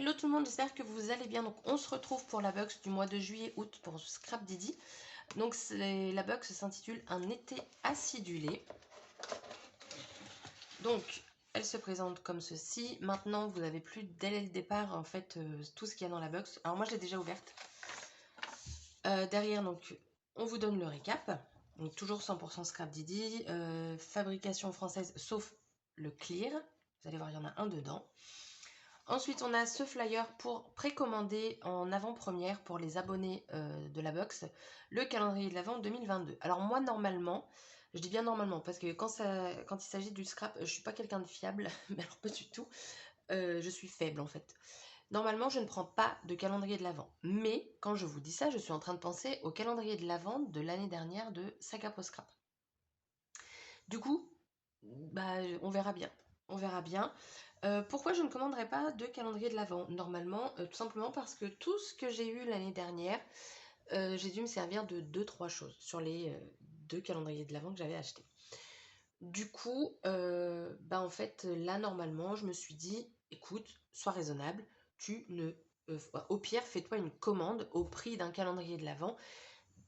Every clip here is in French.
Hello tout le monde, j'espère que vous allez bien. Donc on se retrouve pour la box du mois de juillet-août pour Scrap Didi. Donc la box s'intitule Un été acidulé. Donc elle se présente comme ceci. Maintenant vous n'avez plus dès le départ en fait tout ce qu'il y a dans la box. Alors moi je l'ai déjà ouverte. Derrière donc on vous donne le récap. Donc toujours 100% Scrap Didi. Fabrication française sauf le clear. Vous allez voir il y en a un dedans. Ensuite, on a ce flyer pour précommander en avant-première pour les abonnés de la box, le calendrier de l'Avent 2022. Alors moi, normalement, je dis bien normalement, parce que quand il s'agit du scrap, je suis pas quelqu'un de fiable, mais alors pas du tout, je suis faible en fait. Normalement, je ne prends pas de calendrier de l'Avent, mais quand je vous dis ça, je suis en train de penser au calendrier de l'Avent de l'année dernière de Saga Pro Scrap. Du coup, bah, on verra bien. On verra bien. Pourquoi je ne commanderai pas de calendrier de l'Avent normalement? Tout simplement parce que tout ce que j'ai eu l'année dernière, j'ai dû me servir de 2-3 choses sur les 2 calendriers de l'Avent que j'avais achetés. Du coup, bah en fait, là, normalement, je me suis dit, écoute, sois raisonnable, au pire, fais-toi une commande au prix d'un calendrier de l'Avent,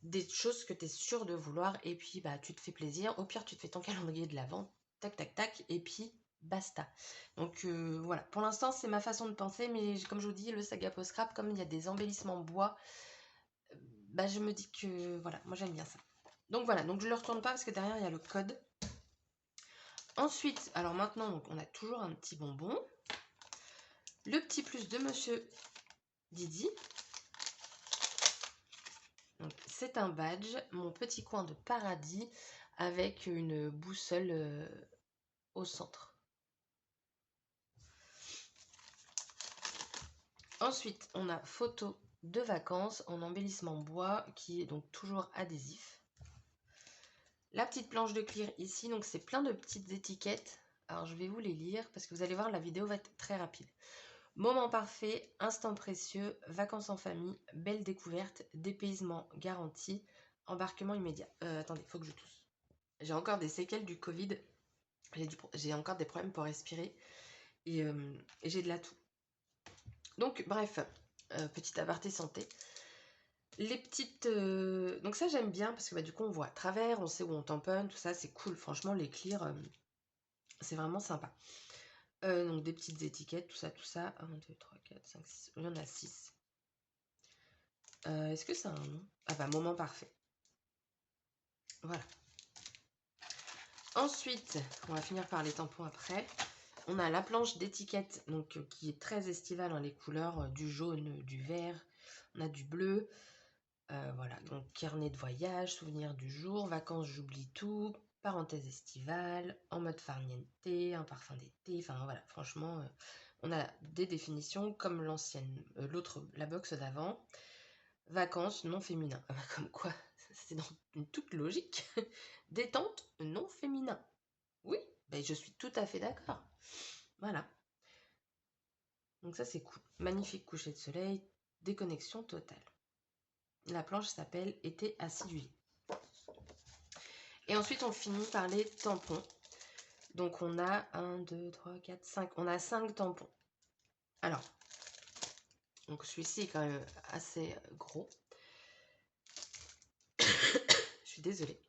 des choses que tu es sûr de vouloir, et puis bah tu te fais plaisir. Au pire, tu te fais ton calendrier de l'Avent, tac, tac, tac, et puis basta. Donc voilà, pour l'instant, c'est ma façon de penser, mais comme je vous dis, le Saga Post Scrap, comme il y a des embellissements bois, bah je me dis que voilà, moi j'aime bien ça. Donc voilà, donc je ne le retourne pas parce que derrière il y a le code. Ensuite, alors maintenant, donc, on a toujours un petit bonbon. Le petit plus de Monsieur Didi. C'est un badge, mon petit coin de paradis, avec une boussole au centre. Ensuite, on a photo de vacances en embellissement bois qui est donc toujours adhésif. La petite planche de clear ici, donc c'est plein de petites étiquettes. Alors je vais vous les lire parce que vous allez voir, la vidéo va être très rapide. Moment parfait, instant précieux, vacances en famille, belle découverte, dépaysement garanti, embarquement immédiat. Attendez, il faut que je tousse. J'ai encore des séquelles du Covid. J'ai encore des problèmes pour respirer et j'ai de la toux. Donc bref, petit aparté santé. Les petites... Donc ça j'aime bien parce que bah, du coup on voit à travers, on sait où on tamponne, tout ça c'est cool. Franchement les clears, c'est vraiment sympa. Donc des petites étiquettes, tout ça, tout ça. 1, 2, 3, 4, 5, 6. Il y en a 6. Est-ce que c'est un nom? Ah bah moment parfait. Voilà. Ensuite, on va finir par les tampons après. On a la planche d'étiquette donc qui est très estivale, hein, les couleurs du jaune, du vert, on a du bleu. Voilà, donc carnet de voyage, souvenirs du jour, vacances, j'oublie tout, parenthèse estivale, en mode farniente, un parfum d'été, enfin voilà, franchement, on a des définitions comme l'ancienne, l'autre, la box d'avant. Vacances non féminin, comme quoi, c'est dans une toute logique. Détente non féminin. Oui, ben je suis tout à fait d'accord. Voilà. Donc ça c'est cool. Magnifique coucher de soleil, déconnexion totale. La planche s'appelle Été acidulé. Et ensuite on finit par les tampons. Donc on a 1, 2, 3, 4, 5. On a 5 tampons. Alors, donc celui-ci est quand même assez gros. Je suis désolée.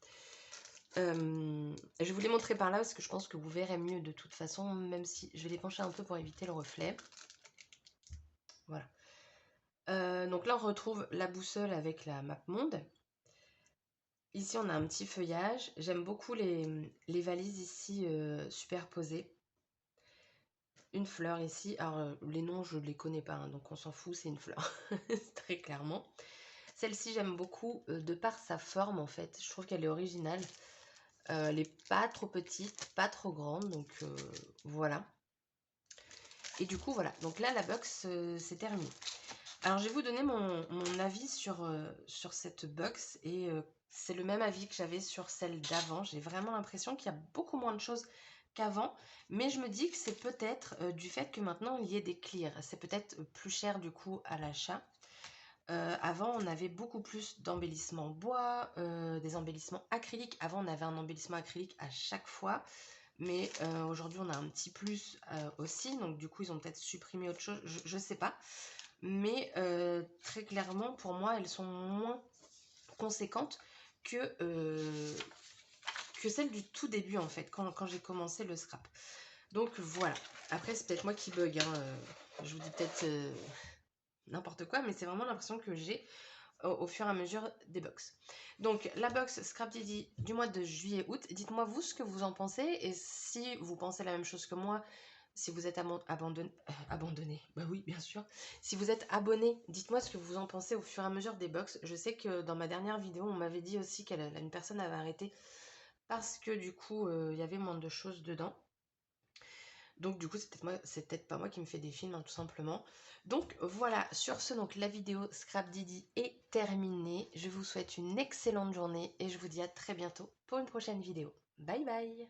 Je vous les montrer par là parce que je pense que vous verrez mieux de toute façon, même si je vais les pencher un peu pour éviter le reflet. Voilà. Donc là, on retrouve la boussole avec la map monde. Ici, on a un petit feuillage. J'aime beaucoup les valises ici superposées. Une fleur ici. Alors, les noms, je ne les connais pas, hein, donc on s'en fout, c'est une fleur. Très clairement. Celle-ci, j'aime beaucoup de par sa forme, en fait. Je trouve qu'elle est originale. Elle n'est pas trop petite, pas trop grande, donc voilà. Et du coup, voilà. Donc là, la box, c'est terminé. Alors, je vais vous donner mon avis sur cette box. Et c'est le même avis que j'avais sur celle d'avant. J'ai vraiment l'impression qu'il y a beaucoup moins de choses qu'avant. Mais je me dis que c'est peut-être du fait que maintenant, il y ait des clears. C'est peut-être plus cher du coup à l'achat. Avant, on avait beaucoup plus d'embellissements bois, des embellissements acryliques. Avant, on avait un embellissement acrylique à chaque fois. Mais aujourd'hui, on a un petit plus aussi. Donc, du coup, ils ont peut-être supprimé autre chose. Je sais pas. Mais très clairement, pour moi, elles sont moins conséquentes que celles du tout début, en fait, quand j'ai commencé le scrap. Donc, voilà. Après, c'est peut-être moi qui bug. Hein. Je vous dis peut-être n'importe quoi, mais c'est vraiment l'impression que j'ai au fur et à mesure des box. Donc la box Scrap Didi du mois de juillet-août, dites-moi vous ce que vous en pensez et si vous pensez la même chose que moi, si vous êtes abandonné, bah oui bien sûr, si vous êtes abonné, dites-moi ce que vous en pensez au fur et à mesure des box. Je sais que dans ma dernière vidéo, on m'avait dit aussi qu'une personne avait arrêté parce que du coup, il y avait moins de choses dedans. Donc du coup, c'est peut-être pas moi qui me fais des films, hein, tout simplement. Donc voilà, sur ce, donc la vidéo Scrap Didi est terminée. Je vous souhaite une excellente journée et je vous dis à très bientôt pour une prochaine vidéo. Bye bye!